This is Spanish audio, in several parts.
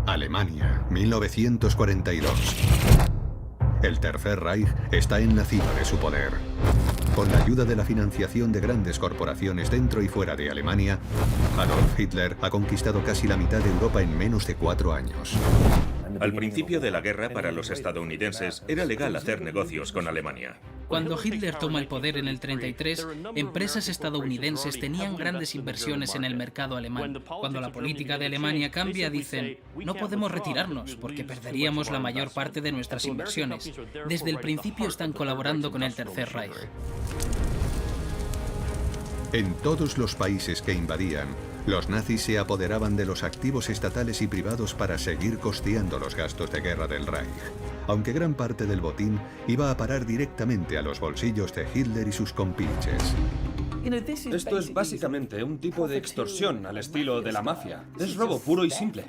Alemania, 1942. El Tercer Reich está en la cima de su poder. Con la ayuda de la financiación de grandes corporaciones dentro y fuera de Alemania, Adolf Hitler ha conquistado casi la mitad de Europa en menos de 4 años. Al principio de la guerra, para los estadounidenses, era legal hacer negocios con Alemania. Cuando Hitler toma el poder en el 33, empresas estadounidenses tenían grandes inversiones en el mercado alemán. Cuando la política de Alemania cambia, dicen, no podemos retirarnos porque perderíamos la mayor parte de nuestras inversiones. Desde el principio están colaborando con el Tercer Reich. En todos los países que invadían, los nazis se apoderaban de los activos estatales y privados para seguir costeando los gastos de guerra del Reich, aunque gran parte del botín iba a parar directamente a los bolsillos de Hitler y sus compinches. Esto es básicamente un tipo de extorsión al estilo de la mafia. Es robo puro y simple.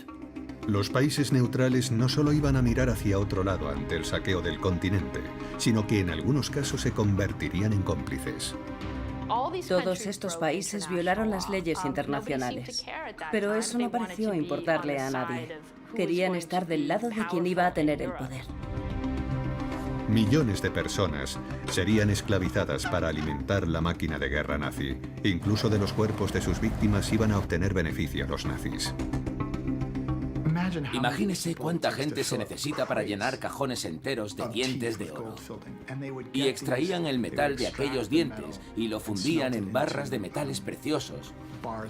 Los países neutrales no solo iban a mirar hacia otro lado ante el saqueo del continente, sino que en algunos casos se convertirían en cómplices. Todos estos países violaron las leyes internacionales, pero eso no pareció importarle a nadie. Querían estar del lado de quien iba a tener el poder. Millones de personas serían esclavizadas para alimentar la máquina de guerra nazi. Incluso de los cuerpos de sus víctimas iban a obtener beneficio los nazis. Imagínese cuánta gente se necesita para llenar cajones enteros de dientes de oro. Y extraían el metal de aquellos dientes y lo fundían en barras de metales preciosos,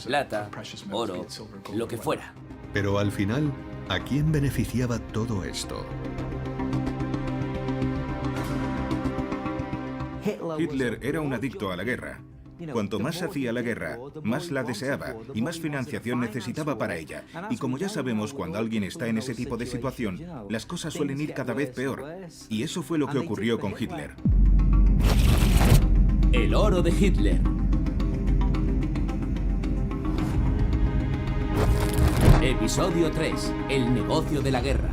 plata, oro, lo que fuera. Pero al final, ¿a quién beneficiaba todo esto? Hitler era un adicto a la guerra. Cuanto más hacía la guerra, más la deseaba y más financiación necesitaba para ella. Y como ya sabemos, cuando alguien está en ese tipo de situación, las cosas suelen ir cada vez peor. Y eso fue lo que ocurrió con Hitler. El oro de Hitler. Episodio 3. El negocio de la guerra.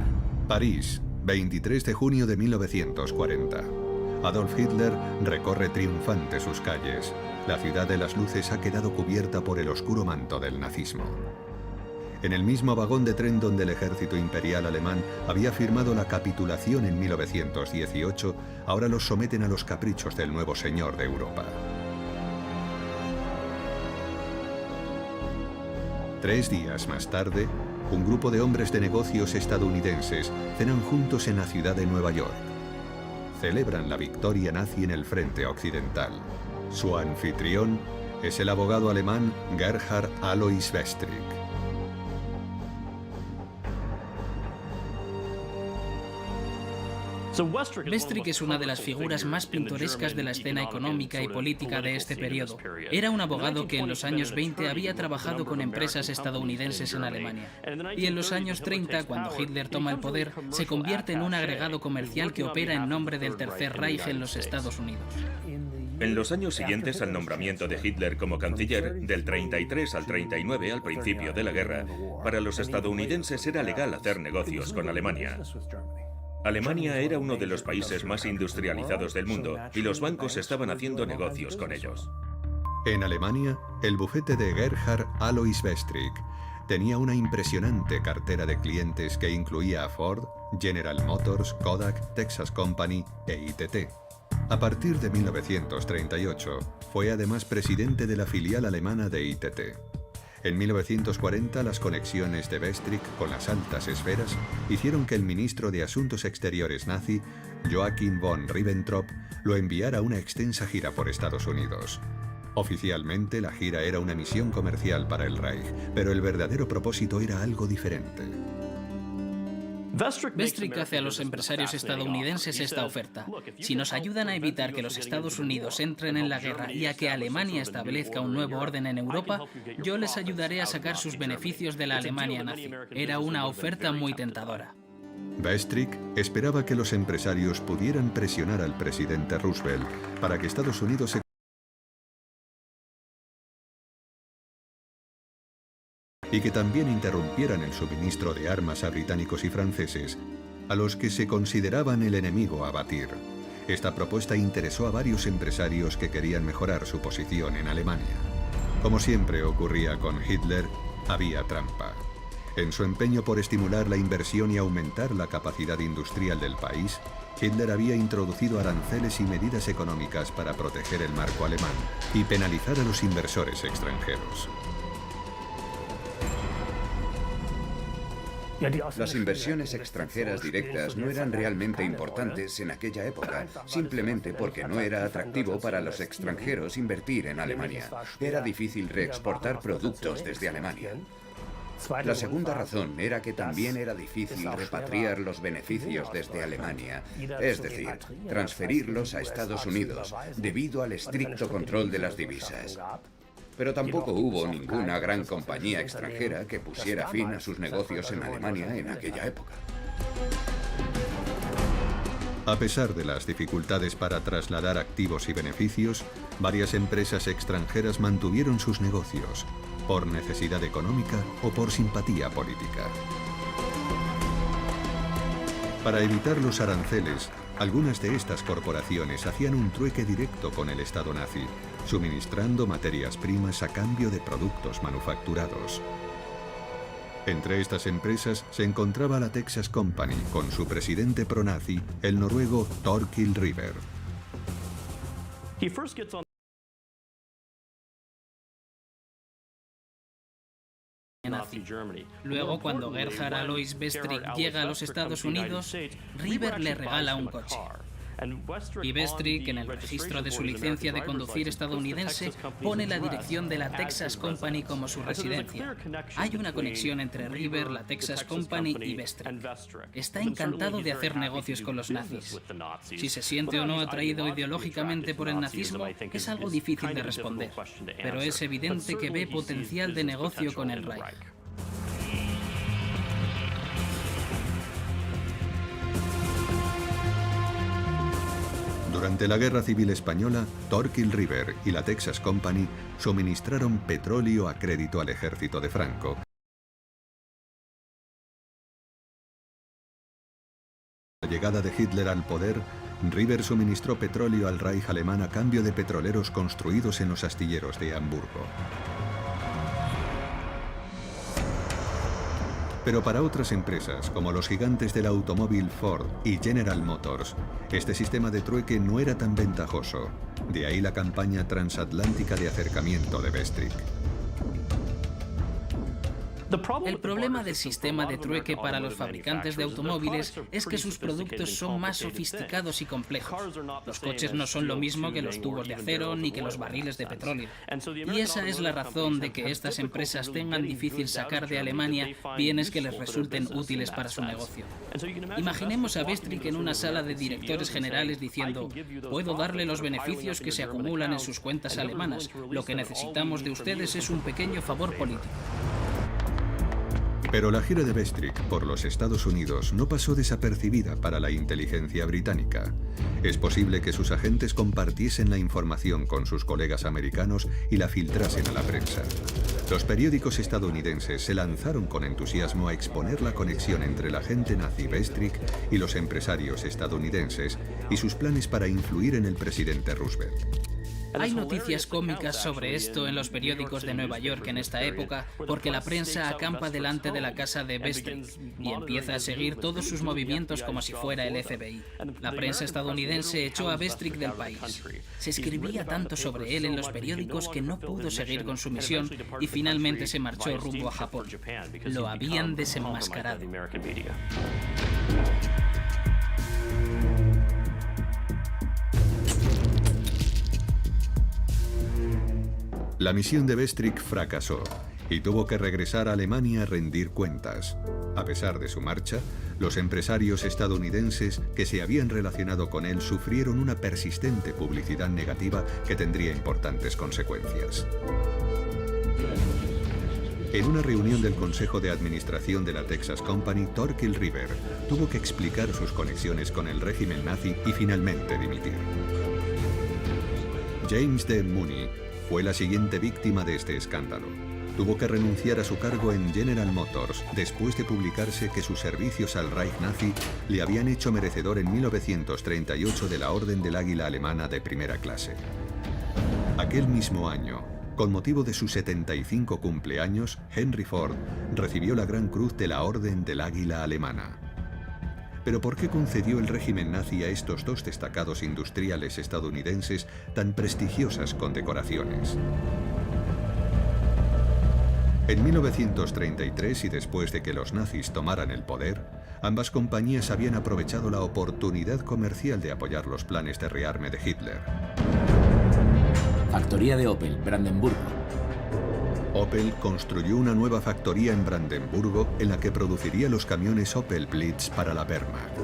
París, 23 de junio de 1940. Adolf Hitler recorre triunfante sus calles. La ciudad de las luces ha quedado cubierta por el oscuro manto del nazismo. En el mismo vagón de tren donde el ejército imperial alemán había firmado la capitulación en 1918, ahora los someten a los caprichos del nuevo señor de Europa. 3 días más tarde, un grupo de hombres de negocios estadounidenses cenan juntos en la ciudad de Nueva York. Celebran la victoria nazi en el frente occidental. Su anfitrión es el abogado alemán Gerhard Alois Westrick. Westrick es una de las figuras más pintorescas de la escena económica y política de este periodo. Era un abogado que en los años 20 había trabajado con empresas estadounidenses en Alemania. Y en los años 30, cuando Hitler toma el poder, se convierte en un agregado comercial que opera en nombre del Tercer Reich en los Estados Unidos. En los años siguientes al nombramiento de Hitler como canciller, del 33 al 39, al principio de la guerra, para los estadounidenses era legal hacer negocios con Alemania. Alemania era uno de los países más industrializados del mundo y los bancos estaban haciendo negocios con ellos. En Alemania, el bufete de Gerhard Alois Westrick tenía una impresionante cartera de clientes que incluía a Ford, General Motors, Kodak, Texas Company e ITT. A partir de 1938, fue además presidente de la filial alemana de ITT. En 1940, las conexiones de Westrick con las altas esferas hicieron que el ministro de Asuntos Exteriores nazi, Joachim von Ribbentrop, lo enviara a una extensa gira por Estados Unidos. Oficialmente, la gira era una misión comercial para el Reich, pero el verdadero propósito era algo diferente. Westrick hace a los empresarios estadounidenses esta oferta. Si nos ayudan a evitar que los Estados Unidos entren en la guerra y a que Alemania establezca un nuevo orden en Europa, yo les ayudaré a sacar sus beneficios de la Alemania nazi. Era una oferta muy tentadora. Westrick esperaba que los empresarios pudieran presionar al presidente Roosevelt para que Estados Unidos se y que también interrumpieran el suministro de armas a británicos y franceses, a los que se consideraban el enemigo a batir. Esta propuesta interesó a varios empresarios que querían mejorar su posición en Alemania. Como siempre ocurría con Hitler, había trampa. En su empeño por estimular la inversión y aumentar la capacidad industrial del país, Hitler había introducido aranceles y medidas económicas para proteger el marco alemán y penalizar a los inversores extranjeros. Las inversiones extranjeras directas no eran realmente importantes en aquella época, simplemente porque no era atractivo para los extranjeros invertir en Alemania. Era difícil reexportar productos desde Alemania. La segunda razón era que también era difícil repatriar los beneficios desde Alemania, es decir, transferirlos a Estados Unidos, debido al estricto control de las divisas. Pero tampoco hubo ninguna gran compañía extranjera que pusiera fin a sus negocios en Alemania en aquella época. A pesar de las dificultades para trasladar activos y beneficios, varias empresas extranjeras mantuvieron sus negocios, por necesidad económica o por simpatía política. Para evitar los aranceles, algunas de estas corporaciones hacían un trueque directo con el Estado nazi, suministrando materias primas a cambio de productos manufacturados. Entre estas empresas se encontraba la Texas Company, con su presidente pronazi, el noruego Thorkild Riber. Nazi. Luego, cuando Gerhard Alois Westrick llega a los Estados Unidos, Riber le regala un coche. Y Westrick, en el registro de su licencia de conducir estadounidense, pone la dirección de la Texas Company como su residencia. Hay una conexión entre Riber, la Texas Company y Westrick. Está encantado de hacer negocios con los nazis. Si se siente o no atraído ideológicamente por el nazismo, es algo difícil de responder, pero es evidente que ve potencial de negocio con el Reich. Durante la Guerra Civil Española, Thorkild Riber y la Texas Company suministraron petróleo a crédito al ejército de Franco. A la llegada de Hitler al poder, Riber suministró petróleo al Reich alemán a cambio de petroleros construidos en los astilleros de Hamburgo. Pero para otras empresas, como los gigantes del automóvil Ford y General Motors, este sistema de trueque no era tan ventajoso. De ahí la campaña transatlántica de acercamiento de Westrick. El problema del sistema de trueque para los fabricantes de automóviles es que sus productos son más sofisticados y complejos. Los coches no son lo mismo que los tubos de acero ni que los barriles de petróleo. Y esa es la razón de que estas empresas tengan difícil sacar de Alemania bienes que les resulten útiles para su negocio. Imaginemos a Westrick en una sala de directores generales diciendo: puedo darle los beneficios que se acumulan en sus cuentas alemanas. Lo que necesitamos de ustedes es un pequeño favor político. Pero la gira de Westrick por los Estados Unidos no pasó desapercibida para la inteligencia británica. Es posible que sus agentes compartiesen la información con sus colegas americanos y la filtrasen a la prensa. Los periódicos estadounidenses se lanzaron con entusiasmo a exponer la conexión entre el agente nazi Westrick y los empresarios estadounidenses y sus planes para influir en el presidente Roosevelt. Hay noticias cómicas sobre esto en los periódicos de Nueva York en esta época, porque la prensa acampa delante de la casa de Westrick y empieza a seguir todos sus movimientos como si fuera el FBI. La prensa estadounidense echó a Westrick del país. Se escribía tanto sobre él en los periódicos que no pudo seguir con su misión y finalmente se marchó rumbo a Japón. Lo habían desenmascarado. La misión de Westrick fracasó y tuvo que regresar a Alemania a rendir cuentas. A pesar de su marcha, los empresarios estadounidenses que se habían relacionado con él sufrieron una persistente publicidad negativa que tendría importantes consecuencias. En una reunión del Consejo de Administración de la Texas Company, Thorkild Riber tuvo que explicar sus conexiones con el régimen nazi y finalmente dimitir. James D. Mooney fue la siguiente víctima de este escándalo. Tuvo que renunciar a su cargo en General Motors después de publicarse que sus servicios al Reich nazi le habían hecho merecedor en 1938 de la Orden del Águila Alemana de primera clase. Aquel mismo año, Con motivo de sus 75 cumpleaños, Henry Ford recibió la Gran Cruz de la Orden del Águila Alemana. Pero ¿por qué concedió el régimen nazi a estos dos destacados industriales estadounidenses tan prestigiosas condecoraciones? En 1933, y después de que los nazis tomaran el poder, ambas compañías habían aprovechado la oportunidad comercial de apoyar los planes de rearme de Hitler. Factoría de Opel, Brandenburgo. Opel construyó una nueva factoría en Brandenburgo en la que produciría los camiones Opel Blitz para la Wehrmacht.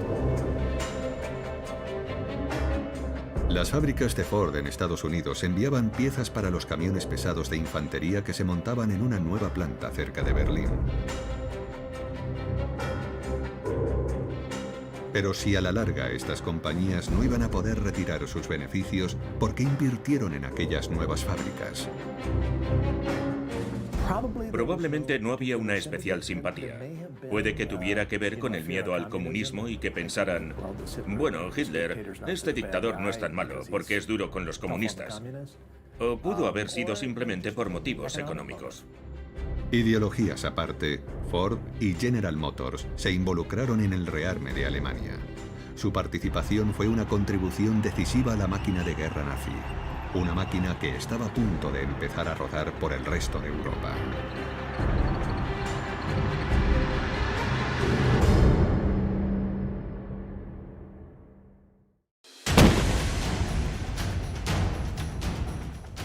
Las fábricas de Ford en Estados Unidos enviaban piezas para los camiones pesados de infantería que se montaban en una nueva planta cerca de Berlín. Pero si a la larga estas compañías no iban a poder retirar sus beneficios, ¿por qué invirtieron en aquellas nuevas fábricas? Probablemente no había una especial simpatía. Puede que tuviera que ver con el miedo al comunismo y que pensaran, bueno, Hitler, este dictador no es tan malo porque es duro con los comunistas. O pudo haber sido simplemente por motivos económicos. Ideologías aparte, Ford y General Motors se involucraron en el rearme de Alemania. Su participación fue una contribución decisiva a la máquina de guerra nazi. Una máquina que estaba a punto de empezar a rodar por el resto de Europa.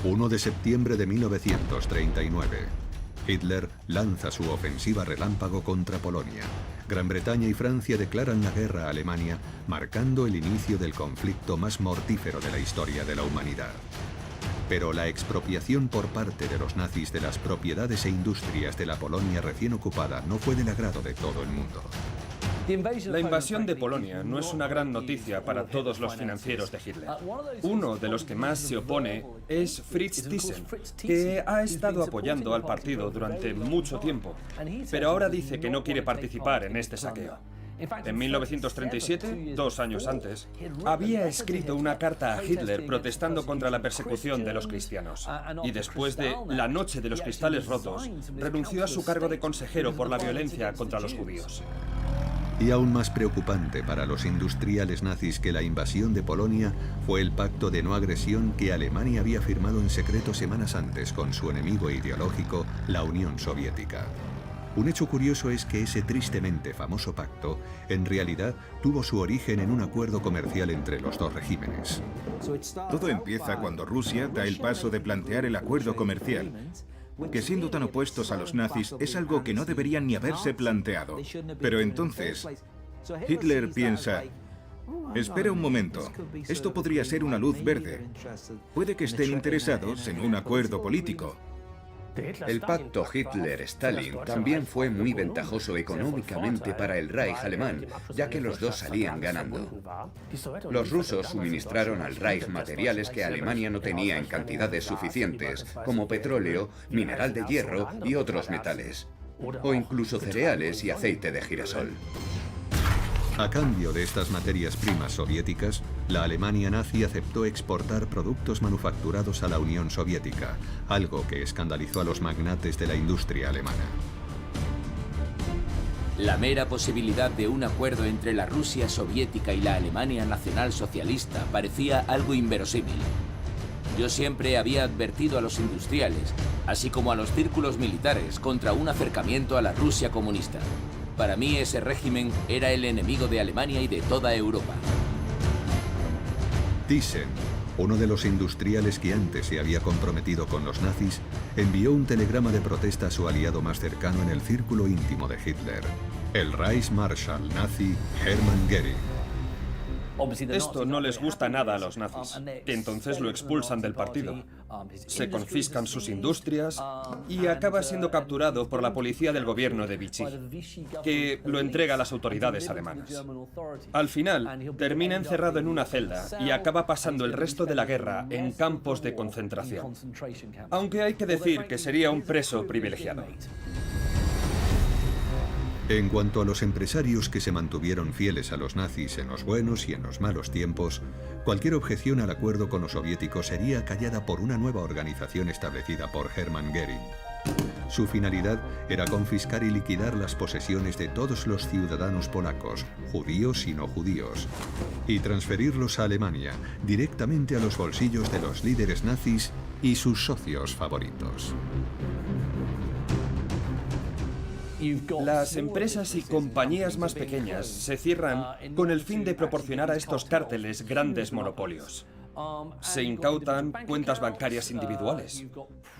...1 de septiembre de 1939... Hitler lanza su ofensiva relámpago contra Polonia. Gran Bretaña y Francia declaran la guerra a Alemania, marcando el inicio del conflicto más mortífero de la historia de la humanidad. Pero la expropiación por parte de los nazis de las propiedades e industrias de la Polonia recién ocupada no fue del agrado de todo el mundo. La invasión de Polonia no es una gran noticia para todos los financieros de Hitler. Uno de los que más se opone es Fritz Thyssen, que ha estado apoyando al partido durante mucho tiempo, pero ahora dice que no quiere participar en este saqueo. En 1937, 2 años antes, había escrito una carta a Hitler protestando contra la persecución de los cristianos. Y después de la Noche de los Cristales Rotos, renunció a su cargo de consejero por la violencia contra los judíos. Y aún más preocupante para los industriales nazis que la invasión de Polonia fue el pacto de no agresión que Alemania había firmado en secreto semanas antes con su enemigo ideológico, la Unión Soviética. Un hecho curioso es que ese tristemente famoso pacto, en realidad, tuvo su origen en un acuerdo comercial entre los dos regímenes. Todo empieza cuando Rusia da el paso de plantear el acuerdo comercial, que siendo tan opuestos a los nazis es algo que no deberían ni haberse planteado. Pero entonces, Hitler piensa, espera un momento, esto podría ser una luz verde. Puede que estén interesados en un acuerdo político. El pacto Hitler-Stalin también fue muy ventajoso económicamente para el Reich alemán, ya que los dos salían ganando. Los rusos suministraron al Reich materiales que Alemania no tenía en cantidades suficientes, como petróleo, mineral de hierro y otros metales, o incluso cereales y aceite de girasol. A cambio de estas materias primas soviéticas, la Alemania nazi aceptó exportar productos manufacturados a la Unión Soviética, algo que escandalizó a los magnates de la industria alemana. La mera posibilidad de un acuerdo entre la Rusia soviética y la Alemania nacionalsocialista parecía algo inverosímil. Yo siempre había advertido a los industriales, así como a los círculos militares, contra un acercamiento a la Rusia comunista. Para mí ese régimen era el enemigo de Alemania y de toda Europa. Thyssen, uno de los industriales que antes se había comprometido con los nazis, envió un telegrama de protesta a su aliado más cercano en el círculo íntimo de Hitler, el Reichsmarschall nazi Hermann Göring. Esto no les gusta nada a los nazis, que entonces lo expulsan del partido. Se confiscan sus industrias y acaba siendo capturado por la policía del gobierno de Vichy, que lo entrega a las autoridades alemanas. Al final, termina encerrado en una celda y acaba pasando el resto de la guerra en campos de concentración. Aunque hay que decir que sería un preso privilegiado. En cuanto a los empresarios que se mantuvieron fieles a los nazis en los buenos y en los malos tiempos, cualquier objeción al acuerdo con los soviéticos sería acallada por una nueva organización establecida por Hermann Göring. Su finalidad era confiscar y liquidar las posesiones de todos los ciudadanos polacos, judíos y no judíos, y transferirlos a Alemania, directamente a los bolsillos de los líderes nazis y sus socios favoritos. Las empresas y compañías más pequeñas se cierran con el fin de proporcionar a estos cárteles grandes monopolios. Se incautan cuentas bancarias individuales.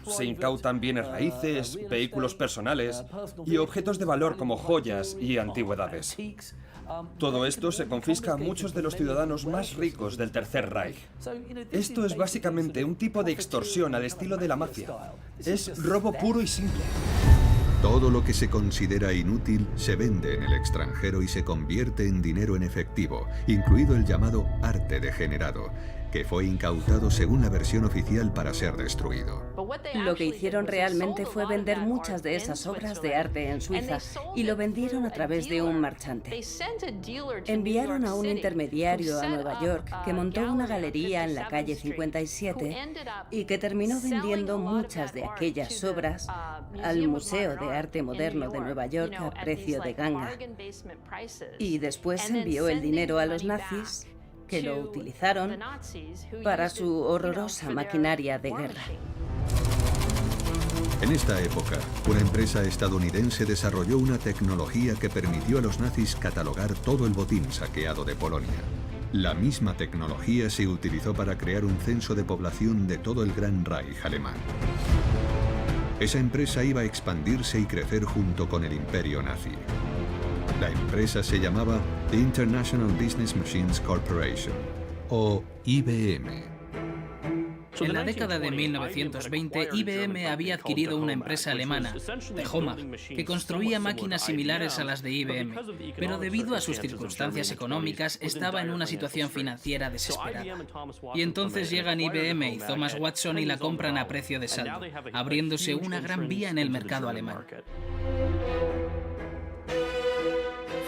Se incautan bienes raíces, vehículos personales y objetos de valor como joyas y antigüedades. Todo esto se confisca a muchos de los ciudadanos más ricos del Tercer Reich. Esto es básicamente un tipo de extorsión al estilo de la mafia. Es robo puro y simple. Todo lo que se considera inútil se vende en el extranjero y se convierte en dinero en efectivo, incluido el llamado arte degenerado, que fue incautado según la versión oficial para ser destruido. Lo que hicieron realmente fue vender muchas de esas obras de arte en Suiza y lo vendieron a través de un marchante. Enviaron a un intermediario a Nueva York que montó una galería en la calle 57 y que terminó vendiendo muchas de aquellas obras al Museo de Arte Moderno de Nueva York a precio de ganga. Y después envió el dinero a los nazis, que lo utilizaron para su horrorosa maquinaria de guerra. En esta época, una empresa estadounidense desarrolló una tecnología que permitió a los nazis catalogar todo el botín saqueado de Polonia. La misma tecnología se utilizó para crear un censo de población de todo el Gran Reich alemán. Esa empresa iba a expandirse y crecer junto con el imperio nazi. La empresa se llamaba The International Business Machines Corporation, o IBM. En la década de 1920, IBM había adquirido una empresa alemana, de Homag, que construía máquinas similares a las de IBM, pero debido a sus circunstancias económicas estaba en una situación financiera desesperada. Y entonces llegan IBM y Thomas Watson y la compran a precio de saldo, abriéndose una gran vía en el mercado alemán.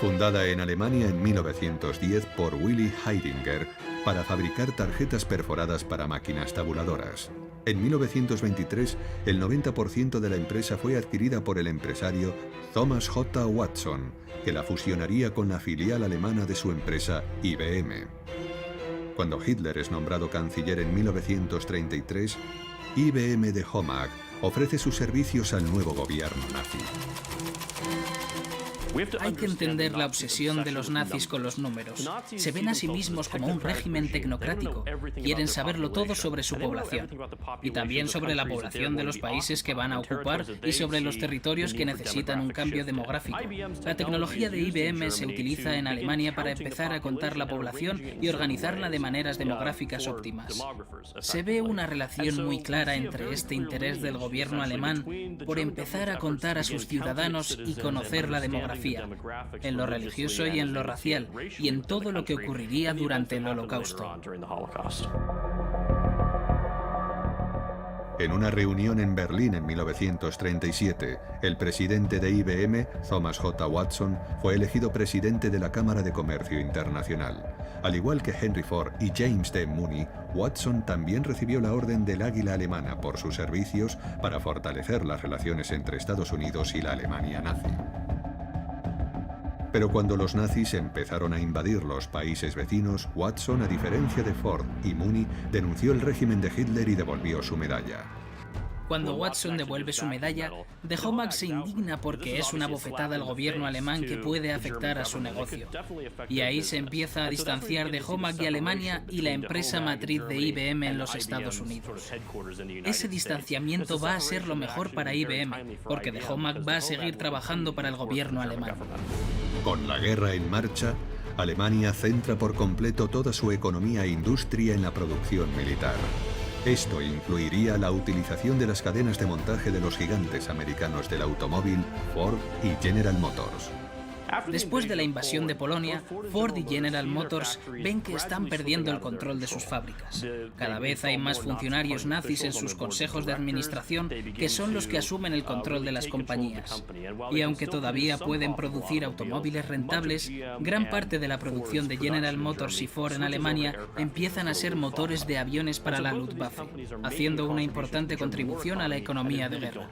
Fundada en Alemania en 1910 por Willy Heidinger para fabricar tarjetas perforadas para máquinas tabuladoras. En 1923, el 90% de la empresa fue adquirida por el empresario Thomas J. Watson, que la fusionaría con la filial alemana de su empresa IBM. Cuando Hitler es nombrado canciller en 1933, IBM de Homag ofrece sus servicios al nuevo gobierno nazi. Hay que entender la obsesión de los nazis con los números. Se ven a sí mismos como un régimen tecnocrático. Quieren saberlo todo sobre su población. Y también sobre la población de los países que van a ocupar y sobre los territorios que necesitan un cambio demográfico. La tecnología de IBM se utiliza en Alemania para empezar a contar la población y organizarla de maneras demográficas óptimas. Se ve una relación muy clara entre este interés del gobierno alemán por empezar a contar a sus ciudadanos y conocer la demografía, en lo religioso y en lo racial, y en todo lo que ocurriría durante el Holocausto. En una reunión en Berlín en 1937, el presidente de IBM, Thomas J. Watson, fue elegido presidente de la Cámara de Comercio Internacional. Al igual que Henry Ford y James D. Mooney, Watson también recibió la Orden del Águila Alemana por sus servicios para fortalecer las relaciones entre Estados Unidos y la Alemania nazi. Pero cuando los nazis empezaron a invadir los países vecinos, Watson, a diferencia de Ford y Mooney, denunció el régimen de Hitler y devolvió su medalla. Cuando Watson devuelve su medalla, de Homag se indigna porque es una bofetada al gobierno alemán que puede afectar a su negocio. Y ahí se empieza a distanciar de Homag y Alemania y la empresa matriz de IBM en los Estados Unidos. Ese distanciamiento va a ser lo mejor para IBM, porque de Homag va a seguir trabajando para el gobierno alemán. Con la guerra en marcha, Alemania centra por completo toda su economía e industria en la producción militar. Esto incluiría la utilización de las cadenas de montaje de los gigantes americanos del automóvil, Ford y General Motors. Después de la invasión de Polonia, Ford y General Motors ven que están perdiendo el control de sus fábricas. Cada vez hay más funcionarios nazis en sus consejos de administración que son los que asumen el control de las compañías. Y aunque todavía pueden producir automóviles rentables, gran parte de la producción de General Motors y Ford en Alemania empiezan a ser motores de aviones para la Luftwaffe, haciendo una importante contribución a la economía de guerra.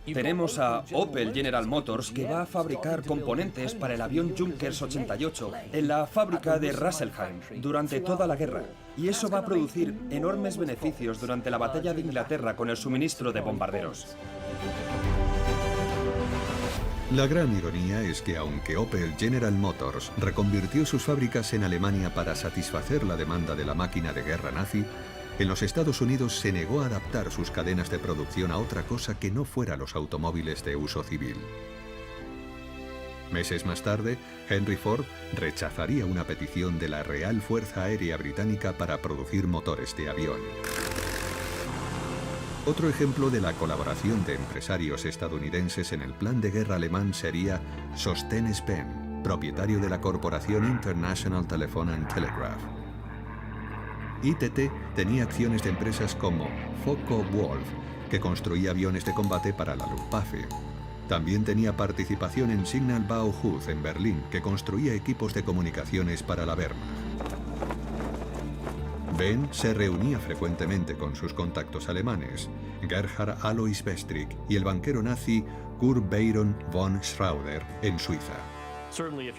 Tenemos a Opel General Motors, que va a fabricar componentes para el avión Junkers 88 en la fábrica de Rasselheim durante toda la guerra. Y eso va a producir enormes beneficios durante la batalla de Inglaterra con el suministro de bombarderos. La gran ironía es que aunque Opel General Motors reconvirtió sus fábricas en Alemania para satisfacer la demanda de la máquina de guerra nazi, en los Estados Unidos se negó a adaptar sus cadenas de producción a otra cosa que no fuera los automóviles de uso civil. Meses más tarde, Henry Ford rechazaría una petición de la Real Fuerza Aérea Británica para producir motores de avión. Otro ejemplo de la colaboración de empresarios estadounidenses en el plan de guerra alemán sería Sostens Benn, propietario de la corporación International Telephone and Telegraph. ITT tenía acciones de empresas como Focke-Wulf, que construía aviones de combate para la Luftwaffe. También tenía participación en Signal Bauhaus en Berlín, que construía equipos de comunicaciones para la Wehrmacht. Benn se reunía frecuentemente con sus contactos alemanes, Gerhard Alois Westrick y el banquero nazi Kurt Baron von Schröder en Suiza.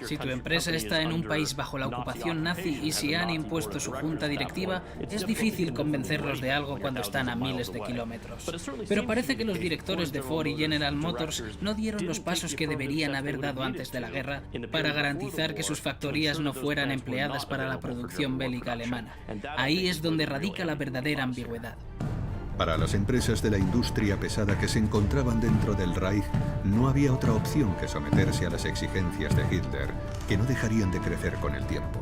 Si tu empresa está en un país bajo la ocupación nazi y si han impuesto su junta directiva, es difícil convencerlos de algo cuando están a miles de kilómetros. Pero parece que los directores de Ford y General Motors no dieron los pasos que deberían haber dado antes de la guerra para garantizar que sus factorías no fueran empleadas para la producción bélica alemana. Ahí es donde radica la verdadera ambigüedad. Para las empresas de la industria pesada que se encontraban dentro del Reich, no había otra opción que someterse a las exigencias de Hitler, que no dejarían de crecer con el tiempo.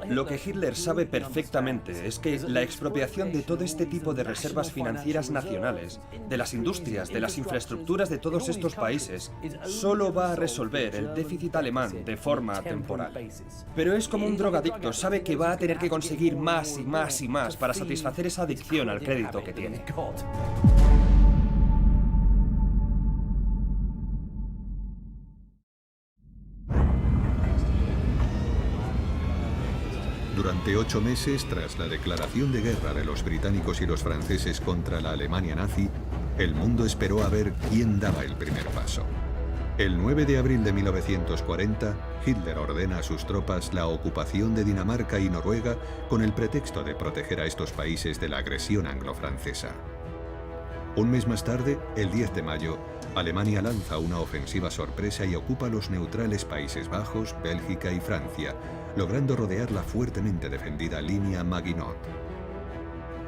Lo que Hitler sabe perfectamente es que la expropiación de todo este tipo de reservas financieras nacionales, de las industrias, de las infraestructuras de todos estos países, solo va a resolver el déficit alemán de forma temporal. Pero es como un drogadicto, sabe que va a tener que conseguir más y más y más para satisfacer esa adicción al crédito que tiene. Durante 8 meses, tras la declaración de guerra de los británicos y los franceses contra la Alemania nazi, el mundo esperó a ver quién daba el primer paso. El 9 de abril de 1940, Hitler ordena a sus tropas la ocupación de Dinamarca y Noruega con el pretexto de proteger a estos países de la agresión anglo-francesa. Un mes más tarde, el 10 de mayo, Alemania lanza una ofensiva sorpresa y ocupa los neutrales Países Bajos, Bélgica y Francia, logrando rodear la fuertemente defendida línea Maginot.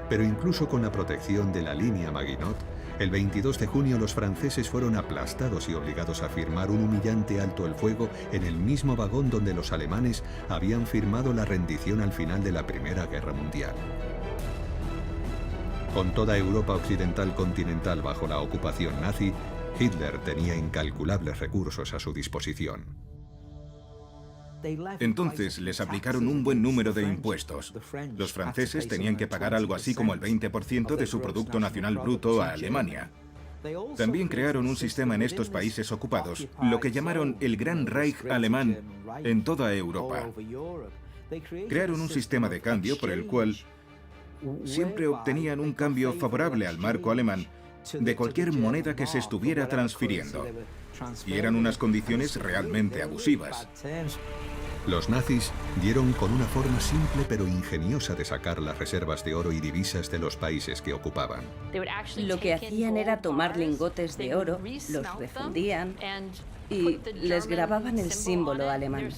Pero incluso con la protección de la línea Maginot, el 22 de junio los franceses fueron aplastados y obligados a firmar un humillante alto el fuego en el mismo vagón donde los alemanes habían firmado la rendición al final de la Primera Guerra Mundial. Con toda Europa occidental continental bajo la ocupación nazi, Hitler tenía incalculables recursos a su disposición. Entonces les aplicaron un buen número de impuestos. Los franceses tenían que pagar algo así como el 20% de su Producto Nacional Bruto a Alemania. También crearon un sistema en estos países ocupados, lo que llamaron el Gran Reich alemán en toda Europa. Crearon un sistema de cambio por el cual siempre obtenían un cambio favorable al marco alemán de cualquier moneda que se estuviera transfiriendo. Y eran unas condiciones realmente abusivas. Los nazis dieron con una forma simple pero ingeniosa de sacar las reservas de oro y divisas de los países que ocupaban. Lo que hacían era tomar lingotes de oro, los refundían y les grababan el símbolo alemán.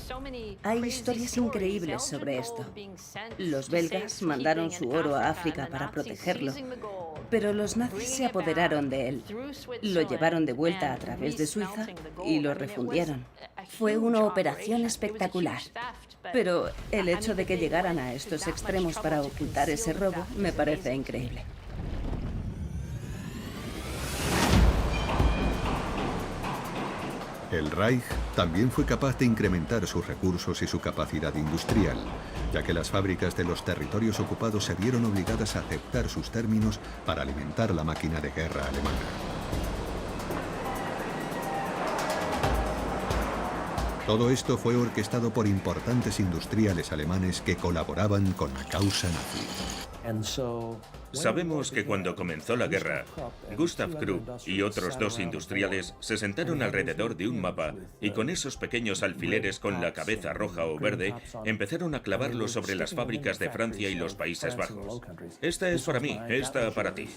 Hay historias increíbles sobre esto. Los belgas mandaron su oro a África para protegerlo, pero los nazis se apoderaron de él. Lo llevaron de vuelta a través de Suiza y lo refundieron. Fue una operación espectacular. Pero el hecho de que llegaran a estos extremos para ocultar ese robo me parece increíble. El Reich también fue capaz de incrementar sus recursos y su capacidad industrial, ya que las fábricas de los territorios ocupados se vieron obligadas a aceptar sus términos para alimentar la máquina de guerra alemana. Todo esto fue orquestado por importantes industriales alemanes que colaboraban con la causa nazi. Sabemos que cuando comenzó la guerra, Gustav Krupp y otros 2 industriales se sentaron alrededor de un mapa y con esos pequeños alfileres con la cabeza roja o verde empezaron a clavarlos sobre las fábricas de Francia y los Países Bajos. Esta es para mí, esta para ti.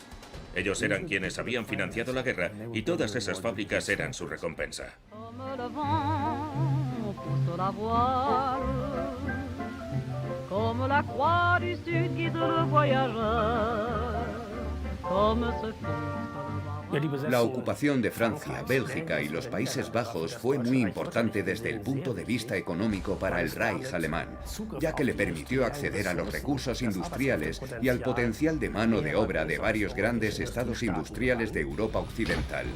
Ellos eran quienes habían financiado la guerra y todas esas fábricas eran su recompensa. Comme la croix du sud guide le voyageur, comme ce fils. La ocupación de Francia, Bélgica y los Países Bajos fue muy importante desde el punto de vista económico para el Reich alemán, ya que le permitió acceder a los recursos industriales y al potencial de mano de obra de varios grandes estados industriales de Europa Occidental.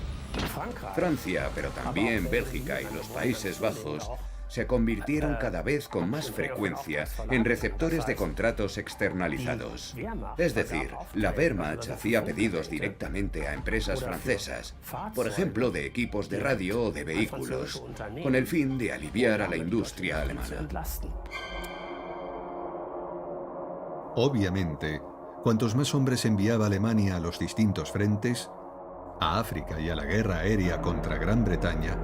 Francia, pero también Bélgica y los Países Bajos, se convirtieron cada vez con más frecuencia en receptores de contratos externalizados. Es decir, la Wehrmacht hacía pedidos directamente a empresas francesas, por ejemplo, de equipos de radio o de vehículos, con el fin de aliviar a la industria alemana. Obviamente, cuantos más hombres enviaba Alemania a los distintos frentes, a África y a la guerra aérea contra Gran Bretaña,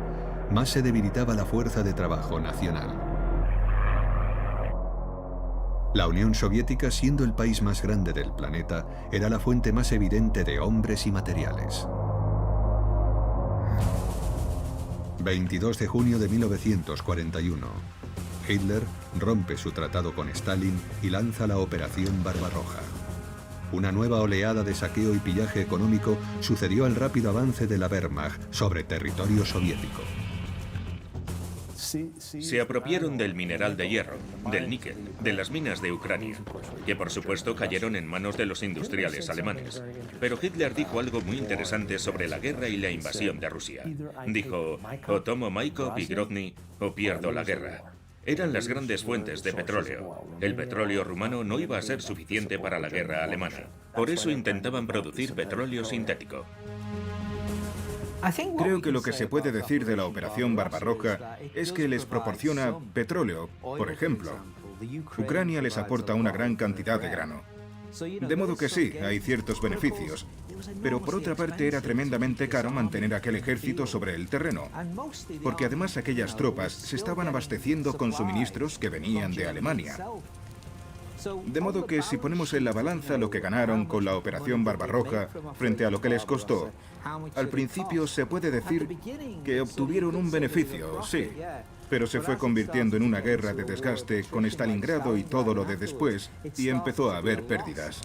más se debilitaba la fuerza de trabajo nacional. La Unión Soviética, siendo el país más grande del planeta, era la fuente más evidente de hombres y materiales. 22 de junio de 1941. Hitler rompe su tratado con Stalin y lanza la Operación Barbarroja. Una nueva oleada de saqueo y pillaje económico sucedió al rápido avance de la Wehrmacht sobre territorio soviético. Se apropiaron del mineral de hierro, del níquel, de las minas de Ucrania, que por supuesto cayeron en manos de los industriales alemanes. Pero Hitler dijo algo muy interesante sobre la guerra y la invasión de Rusia. Dijo, o tomo Maikop y Grozny o pierdo la guerra. Eran las grandes fuentes de petróleo. El petróleo rumano no iba a ser suficiente para la guerra alemana. Por eso intentaban producir petróleo sintético. Creo que lo que se puede decir de la Operación Barbarroja es que les proporciona petróleo, por ejemplo. Ucrania les aporta una gran cantidad de grano. De modo que sí, hay ciertos beneficios. Pero por otra parte era tremendamente caro mantener aquel ejército sobre el terreno, porque además aquellas tropas se estaban abasteciendo con suministros que venían de Alemania. De modo que si ponemos en la balanza lo que ganaron con la Operación Barbarroja frente a lo que les costó, al principio se puede decir que obtuvieron un beneficio, sí, pero se fue convirtiendo en una guerra de desgaste con Stalingrado y todo lo de después, y empezó a haber pérdidas.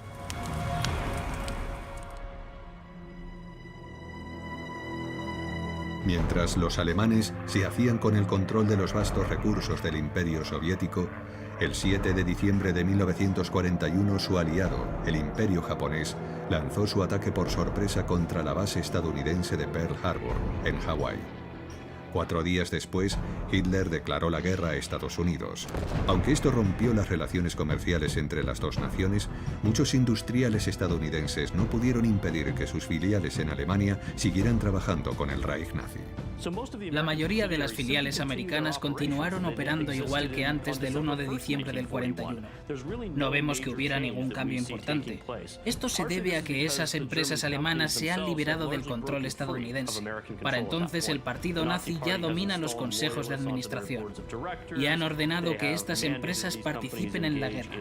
Mientras los alemanes se hacían con el control de los vastos recursos del Imperio Soviético, el 7 de diciembre de 1941 su aliado, el Imperio japonés, lanzó su ataque por sorpresa contra la base estadounidense de Pearl Harbor, en Hawái. 4 días después, Hitler declaró la guerra a Estados Unidos. Aunque esto rompió las relaciones comerciales entre las dos naciones, muchos industriales estadounidenses no pudieron impedir que sus filiales en Alemania siguieran trabajando con el Reich nazi. La mayoría de las filiales americanas continuaron operando igual que antes del 1 de diciembre del 41. No vemos que hubiera ningún cambio importante. Esto se debe a que esas empresas alemanas se han liberado del control estadounidense. Para entonces el partido nazi ya domina los consejos de administración y han ordenado que estas empresas participen en la guerra.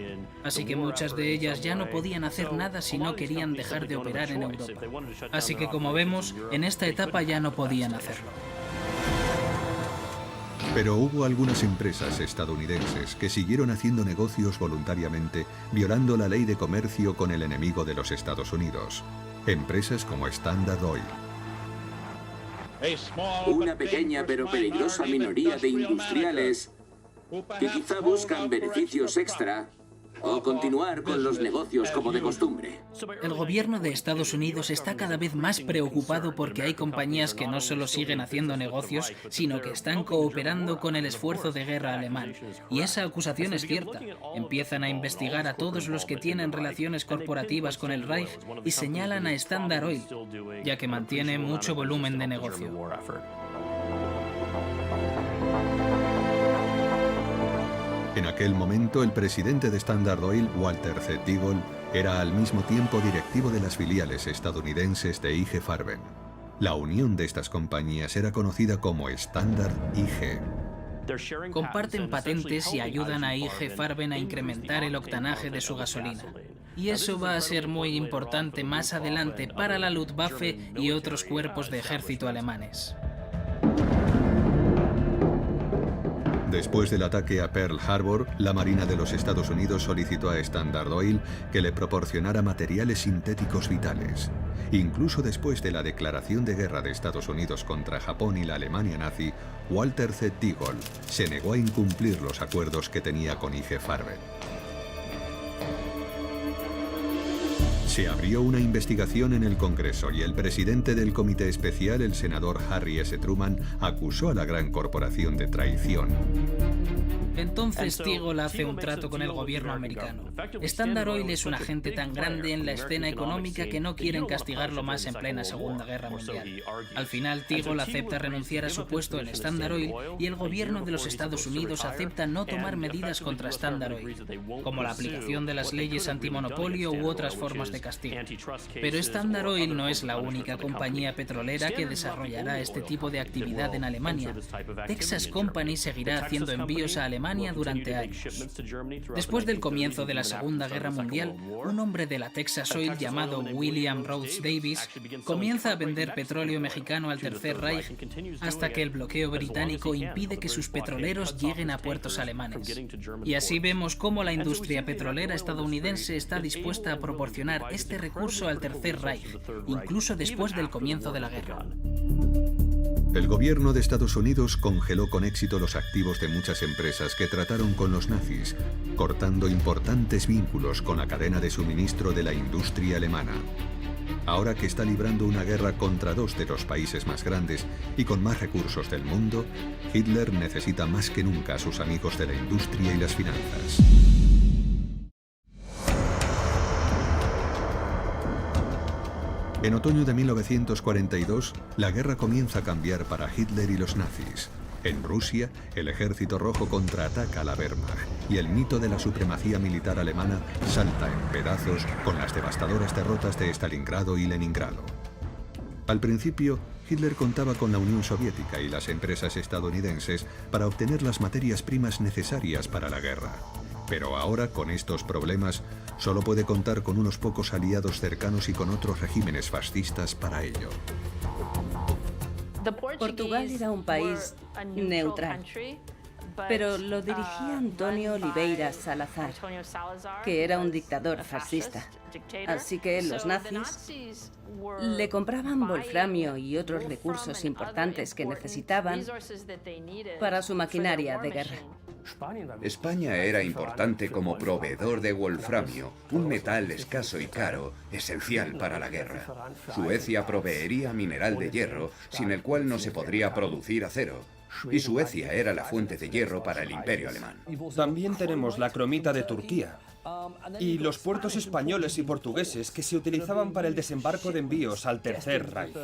Así que muchas de ellas ya no podían hacer nada si no querían dejar de operar en Europa. Así que como vemos, en esta etapa ya no podían hacerlo. Pero hubo algunas empresas estadounidenses que siguieron haciendo negocios voluntariamente, violando la ley de comercio con el enemigo de los Estados Unidos. Empresas como Standard Oil. Una pequeña pero peligrosa minoría de industriales que quizá buscan beneficios extra o continuar con los negocios como de costumbre. El gobierno de Estados Unidos está cada vez más preocupado porque hay compañías que no solo siguen haciendo negocios, sino que están cooperando con el esfuerzo de guerra alemán. Y esa acusación es cierta. Empiezan a investigar a todos los que tienen relaciones corporativas con el Reich y señalan a Standard Oil, ya que mantiene mucho volumen de negocio. En aquel momento, el presidente de Standard Oil, Walter Z. Deagle, era al mismo tiempo directivo de las filiales estadounidenses de IG Farben. La unión de estas compañías era conocida como Standard IG. Comparten patentes y ayudan a IG Farben a incrementar el octanaje de su gasolina. Y eso va a ser muy importante más adelante para la Luftwaffe y otros cuerpos de ejército alemanes. Después del ataque a Pearl Harbor, la Marina de los Estados Unidos solicitó a Standard Oil que le proporcionara materiales sintéticos vitales. Incluso después de la declaración de guerra de Estados Unidos contra Japón y la Alemania nazi, Walter Z. Deagle se negó a incumplir los acuerdos que tenía con IG Farben. Se abrió una investigación en el Congreso y el presidente del Comité Especial, el senador Harry S. Truman, acusó a la gran corporación de traición. Entonces Deagle hace un trato con el gobierno americano. Standard Oil es un agente tan grande en la escena económica que no quieren castigarlo más en plena Segunda Guerra Mundial. Al final Deagle acepta renunciar a su puesto en Standard Oil y el gobierno de los Estados Unidos acepta no tomar medidas contra Standard Oil, como la aplicación de las leyes antimonopolio u otras formas de castigo. Pero Standard Oil no es la única compañía petrolera que desarrollará este tipo de actividad en Alemania. Texas Company seguirá haciendo envíos a Alemania durante años. Después del comienzo de la Segunda Guerra Mundial, un hombre de la Texas Oil llamado William Rhodes Davis comienza a vender petróleo mexicano al Tercer Reich hasta que el bloqueo británico impide que sus petroleros lleguen a puertos alemanes. Y así vemos cómo la industria petrolera estadounidense está dispuesta a proporcionar este recurso al Tercer Reich, incluso después del comienzo de la guerra. El gobierno de Estados Unidos congeló con éxito los activos de muchas empresas que trataron con los nazis, cortando importantes vínculos con la cadena de suministro de la industria alemana. Ahora que está librando una guerra contra dos de los países más grandes y con más recursos del mundo, Hitler necesita más que nunca a sus amigos de la industria y las finanzas. En otoño de 1942, la guerra comienza a cambiar para Hitler y los nazis. En Rusia, el Ejército Rojo contraataca a la Wehrmacht y el mito de la supremacía militar alemana salta en pedazos con las devastadoras derrotas de Stalingrado y Leningrado. Al principio, Hitler contaba con la Unión Soviética y las empresas estadounidenses para obtener las materias primas necesarias para la guerra. Pero ahora, con estos problemas, solo puede contar con unos pocos aliados cercanos y con otros regímenes fascistas para ello. Portugal era un país neutral, pero lo dirigía António Oliveira Salazar, que era un dictador fascista. Así que los nazis le compraban wolframio y otros recursos importantes que necesitaban para su maquinaria de guerra. España era importante como proveedor de wolframio, un metal escaso y caro, esencial para la guerra. Suecia proveería mineral de hierro, sin el cual no se podría producir acero. Y Suecia era la fuente de hierro para el Imperio Alemán. También tenemos la cromita de Turquía y los puertos españoles y portugueses que se utilizaban para el desembarco de envíos al Tercer Reich.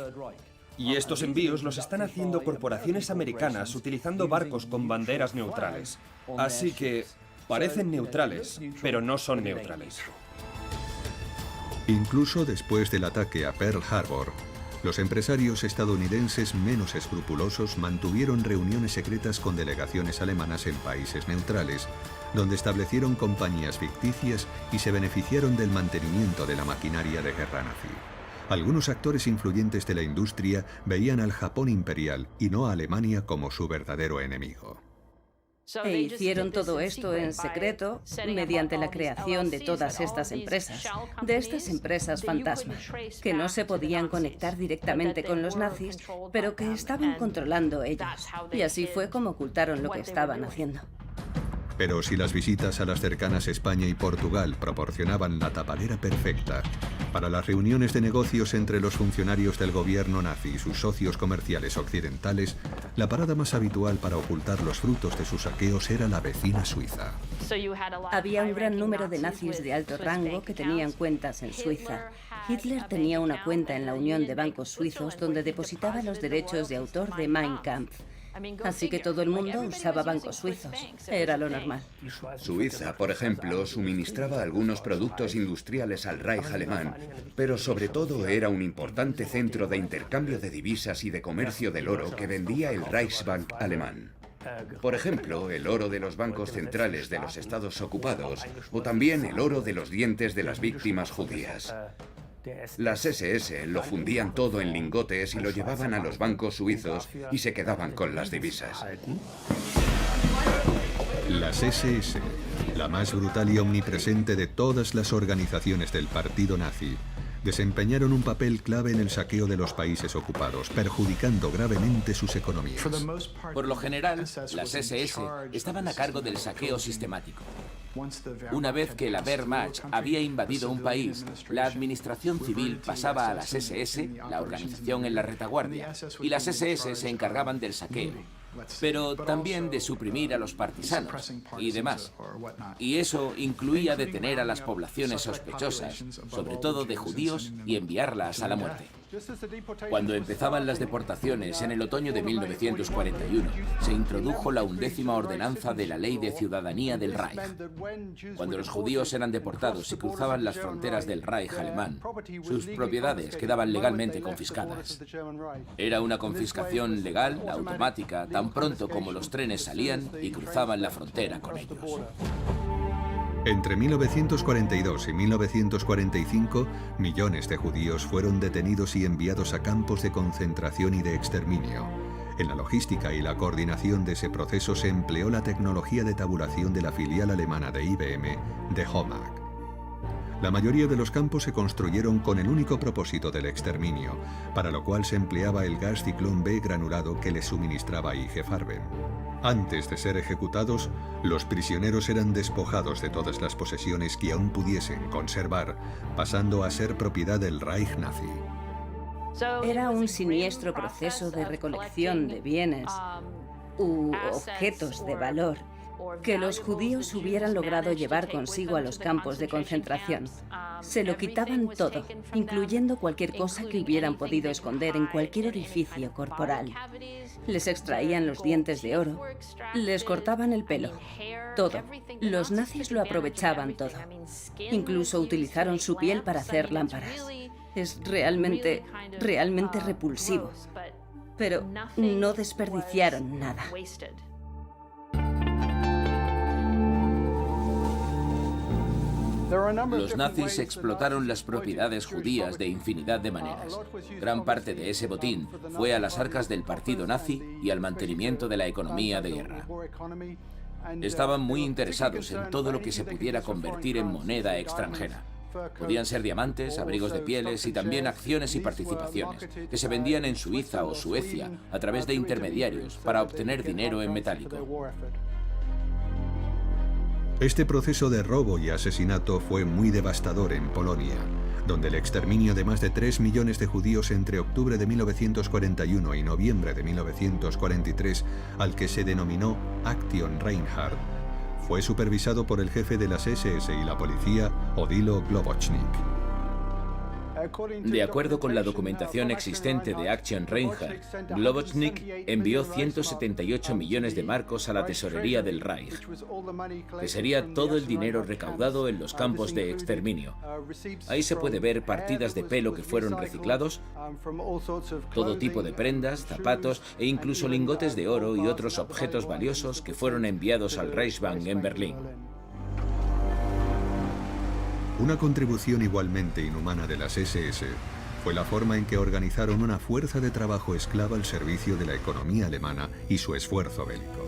Y estos envíos los están haciendo corporaciones americanas utilizando barcos con banderas neutrales. Así que parecen neutrales, pero no son neutrales. Incluso después del ataque a Pearl Harbor, los empresarios estadounidenses menos escrupulosos mantuvieron reuniones secretas con delegaciones alemanas en países neutrales, donde establecieron compañías ficticias y se beneficiaron del mantenimiento de la maquinaria de guerra nazi. Algunos actores influyentes de la industria veían al Japón imperial y no a Alemania como su verdadero enemigo. E hicieron todo esto en secreto mediante la creación de todas estas empresas, de estas empresas fantasma, que no se podían conectar directamente con los nazis, pero que estaban controlando ellos. Y así fue como ocultaron lo que estaban haciendo. Pero si las visitas a las cercanas España y Portugal proporcionaban la tapadera perfecta para las reuniones de negocios entre los funcionarios del gobierno nazi y sus socios comerciales occidentales, la parada más habitual para ocultar los frutos de sus saqueos era la vecina Suiza. Había un gran número de nazis de alto rango que tenían cuentas en Suiza. Hitler tenía una cuenta en la Unión de Bancos Suizos donde depositaba los derechos de autor de Mein Kampf. Así que todo el mundo usaba bancos suizos. Era lo normal. Suiza, por ejemplo, suministraba algunos productos industriales al Reich alemán, pero sobre todo era un importante centro de intercambio de divisas y de comercio del oro que vendía el Reichsbank alemán. Por ejemplo, el oro de los bancos centrales de los estados ocupados, o también el oro de los dientes de las víctimas judías. Las SS lo fundían todo en lingotes y lo llevaban a los bancos suizos y se quedaban con las divisas. Las SS, la más brutal y omnipresente de todas las organizaciones del partido nazi, desempeñaron un papel clave en el saqueo de los países ocupados, perjudicando gravemente sus economías. Por lo general, las SS estaban a cargo del saqueo sistemático. Una vez que la Wehrmacht había invadido un país, la administración civil pasaba a las SS, la organización en la retaguardia, y las SS se encargaban del saqueo, pero también de suprimir a los partisanos y demás. Y eso incluía detener a las poblaciones sospechosas, sobre todo de judíos, y enviarlas a la muerte. Cuando empezaban las deportaciones en el otoño de 1941, se introdujo la 11ª ordenanza de la Ley de Ciudadanía del Reich. Cuando los judíos eran deportados y cruzaban las fronteras del Reich alemán, sus propiedades quedaban legalmente confiscadas. Era una confiscación legal, automática, tan pronto como los trenes salían y cruzaban la frontera con ellos. Entre 1942 y 1945, millones de judíos fueron detenidos y enviados a campos de concentración y de exterminio. En la logística y la coordinación de ese proceso se empleó la tecnología de tabulación de la filial alemana de IBM, de HOMAG. La mayoría de los campos se construyeron con el único propósito del exterminio, para lo cual se empleaba el gas ciclón B granulado que les suministraba IG Farben. Antes de ser ejecutados, los prisioneros eran despojados de todas las posesiones que aún pudiesen conservar, pasando a ser propiedad del Reich nazi. Era un siniestro proceso de recolección de bienes u objetos de valor que los judíos hubieran logrado llevar consigo a los campos de concentración. Se lo quitaban todo, incluyendo cualquier cosa que hubieran podido esconder en cualquier orificio corporal. Les extraían los dientes de oro, les cortaban el pelo, todo. Los nazis lo aprovechaban todo. Incluso utilizaron su piel para hacer lámparas. Es realmente repulsivo. Pero no desperdiciaron nada. Los nazis explotaron las propiedades judías de infinidad de maneras. Gran parte de ese botín fue a las arcas del partido nazi y al mantenimiento de la economía de guerra. Estaban muy interesados en todo lo que se pudiera convertir en moneda extranjera. Podían ser diamantes, abrigos de pieles y también acciones y participaciones, que se vendían en Suiza o Suecia a través de intermediarios para obtener dinero en metálico. Este proceso de robo y asesinato fue muy devastador en Polonia, donde el exterminio de más de 3 millones de judíos entre octubre de 1941 y noviembre de 1943, al que se denominó Aktion Reinhardt, fue supervisado por el jefe de las SS y la policía, Odilo Globocnik. De acuerdo con la documentación existente de Aktion Reinhardt, Globocnik envió 178 millones de marcos a la tesorería del Reich, que sería todo el dinero recaudado en los campos de exterminio. Ahí se puede ver partidas de pelo que fueron reciclados, todo tipo de prendas, zapatos e incluso lingotes de oro y otros objetos valiosos que fueron enviados al Reichsbank en Berlín. Una contribución igualmente inhumana de las SS fue la forma en que organizaron una fuerza de trabajo esclava al servicio de la economía alemana y su esfuerzo bélico.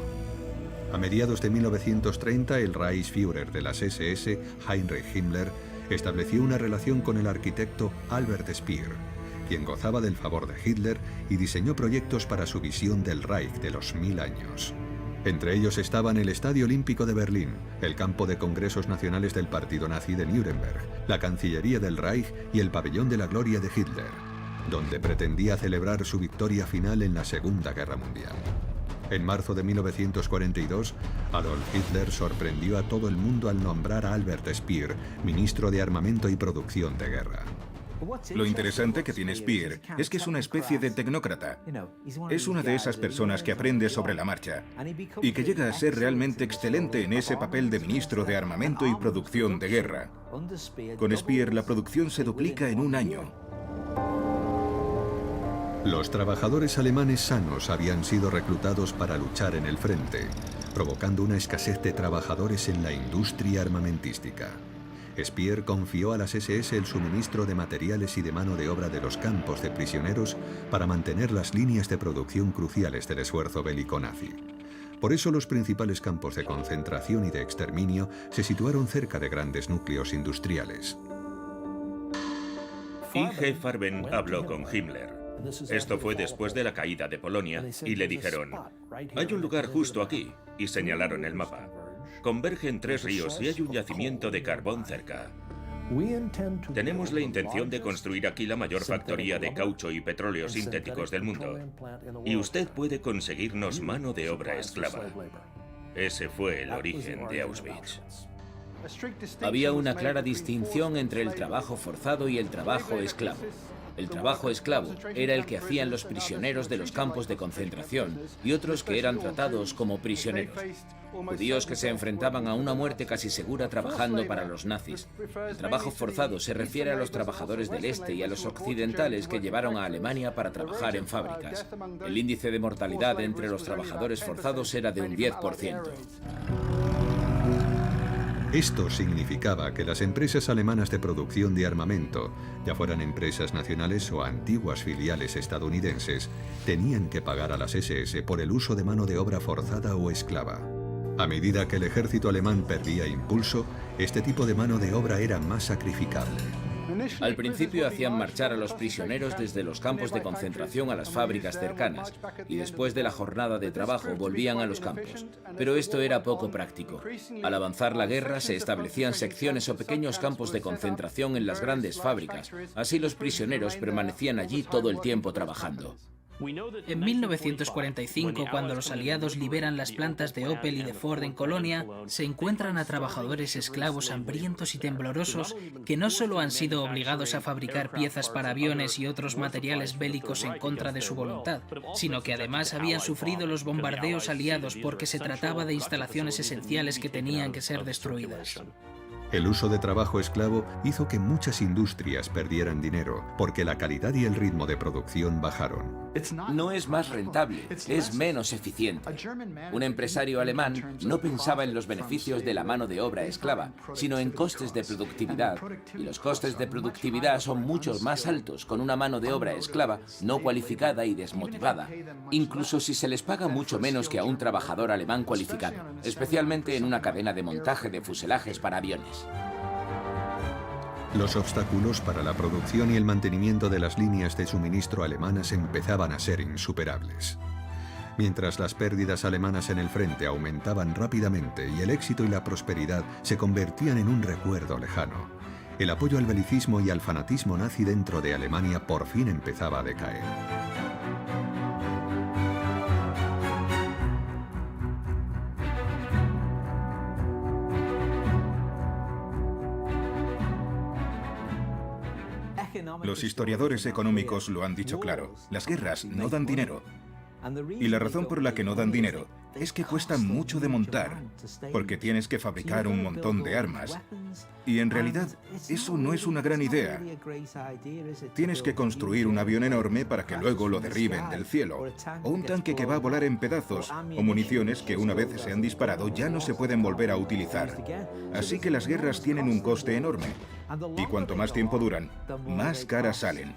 A mediados de 1930, el Reichsführer de las SS, Heinrich Himmler, estableció una relación con el arquitecto Albert Speer, quien gozaba del favor de Hitler y diseñó proyectos para su visión del Reich de los 1000 años. Entre ellos estaban el Estadio Olímpico de Berlín, el campo de congresos nacionales del partido nazi de Nuremberg, la Cancillería del Reich y el Pabellón de la Gloria de Hitler, donde pretendía celebrar su victoria final en la Segunda Guerra Mundial. En marzo de 1942, Adolf Hitler sorprendió a todo el mundo al nombrar a Albert Speer ministro de Armamento y Producción de Guerra. Lo interesante que tiene Speer es que es una especie de tecnócrata. Es una de esas personas que aprende sobre la marcha y que llega a ser realmente excelente en ese papel de ministro de Armamento y Producción de Guerra. Con Speer la producción se duplica en un año. Los trabajadores alemanes sanos habían sido reclutados para luchar en el frente, provocando una escasez de trabajadores en la industria armamentística. Speer confió a las SS el suministro de materiales y de mano de obra de los campos de prisioneros para mantener las líneas de producción cruciales del esfuerzo bélico nazi. Por eso los principales campos de concentración y de exterminio se situaron cerca de grandes núcleos industriales. I.G. Farben habló con Himmler. Esto fue después de la caída de Polonia y le dijeron: hay un lugar justo aquí, y señalaron el mapa. Convergen 3 ríos y hay un yacimiento de carbón cerca. Tenemos la intención de construir aquí la mayor factoría de caucho y petróleo sintéticos del mundo. Y usted puede conseguirnos mano de obra esclava. Ese fue el origen de Auschwitz. Había una clara distinción entre el trabajo forzado y el trabajo esclavo. El trabajo esclavo era el que hacían los prisioneros de los campos de concentración y otros que eran tratados como prisioneros. Judíos que se enfrentaban a una muerte casi segura trabajando para los nazis. El trabajo forzado se refiere a los trabajadores del este y a los occidentales que llevaron a Alemania para trabajar en fábricas. El índice de mortalidad entre los trabajadores forzados era de un 10%. Esto significaba que las empresas alemanas de producción de armamento, ya fueran empresas nacionales o antiguas filiales estadounidenses, tenían que pagar a las SS por el uso de mano de obra forzada o esclava. A medida que el ejército alemán perdía impulso, este tipo de mano de obra era más sacrificable. Al principio hacían marchar a los prisioneros desde los campos de concentración a las fábricas cercanas y después de la jornada de trabajo volvían a los campos. Pero esto era poco práctico. Al avanzar la guerra se establecían secciones o pequeños campos de concentración en las grandes fábricas. Así los prisioneros permanecían allí todo el tiempo trabajando. En 1945, cuando los aliados liberan las plantas de Opel y de Ford en Colonia, se encuentran a trabajadores esclavos hambrientos y temblorosos que no solo han sido obligados a fabricar piezas para aviones y otros materiales bélicos en contra de su voluntad, sino que además habían sufrido los bombardeos aliados porque se trataba de instalaciones esenciales que tenían que ser destruidas. El uso de trabajo esclavo hizo que muchas industrias perdieran dinero, porque la calidad y el ritmo de producción bajaron. No es más rentable, es menos eficiente. Un empresario alemán no pensaba en los beneficios de la mano de obra esclava, sino en costes de productividad. Y los costes de productividad son mucho más altos con una mano de obra esclava no cualificada y desmotivada, incluso si se les paga mucho menos que a un trabajador alemán cualificado, especialmente en una cadena de montaje de fuselajes para aviones. Los obstáculos para la producción y el mantenimiento de las líneas de suministro alemanas empezaban a ser insuperables. Mientras las pérdidas alemanas en el frente aumentaban rápidamente y el éxito y la prosperidad se convertían en un recuerdo lejano, el apoyo al belicismo y al fanatismo nazi dentro de Alemania por fin empezaba a decaer. Los historiadores económicos lo han dicho claro, las guerras no dan dinero. Y la razón por la que no dan dinero es que cuestan mucho de montar, porque tienes que fabricar un montón de armas. Y en realidad, eso no es una gran idea. Tienes que construir un avión enorme para que luego lo derriben del cielo, o un tanque que va a volar en pedazos, o municiones que una vez se han disparado ya no se pueden volver a utilizar. Así que las guerras tienen un coste enorme, y cuanto más tiempo duran, más caras salen.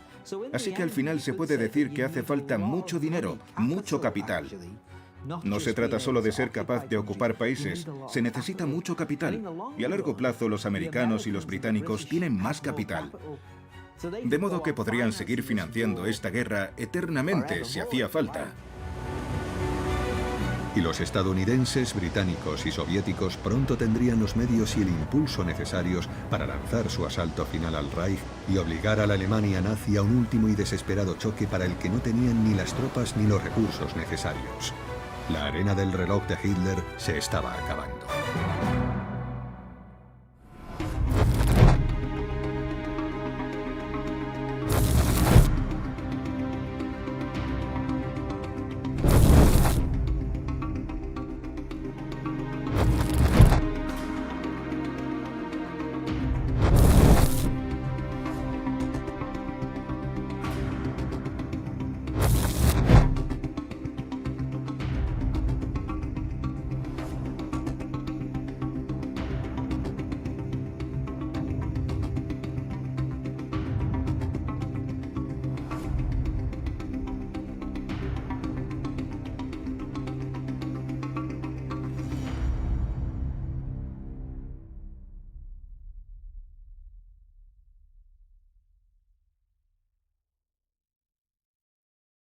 Así que al final se puede decir que hace falta mucho dinero, mucho capital. No se trata solo de ser capaz de ocupar países, se necesita mucho capital. Y a largo plazo los americanos y los británicos tienen más capital. De modo que podrían seguir financiando esta guerra eternamente si hacía falta. Y los estadounidenses, británicos y soviéticos pronto tendrían los medios y el impulso necesarios para lanzar su asalto final al Reich y obligar a la Alemania nazi a un último y desesperado choque para el que no tenían ni las tropas ni los recursos necesarios. La arena del reloj de Hitler se estaba acabando.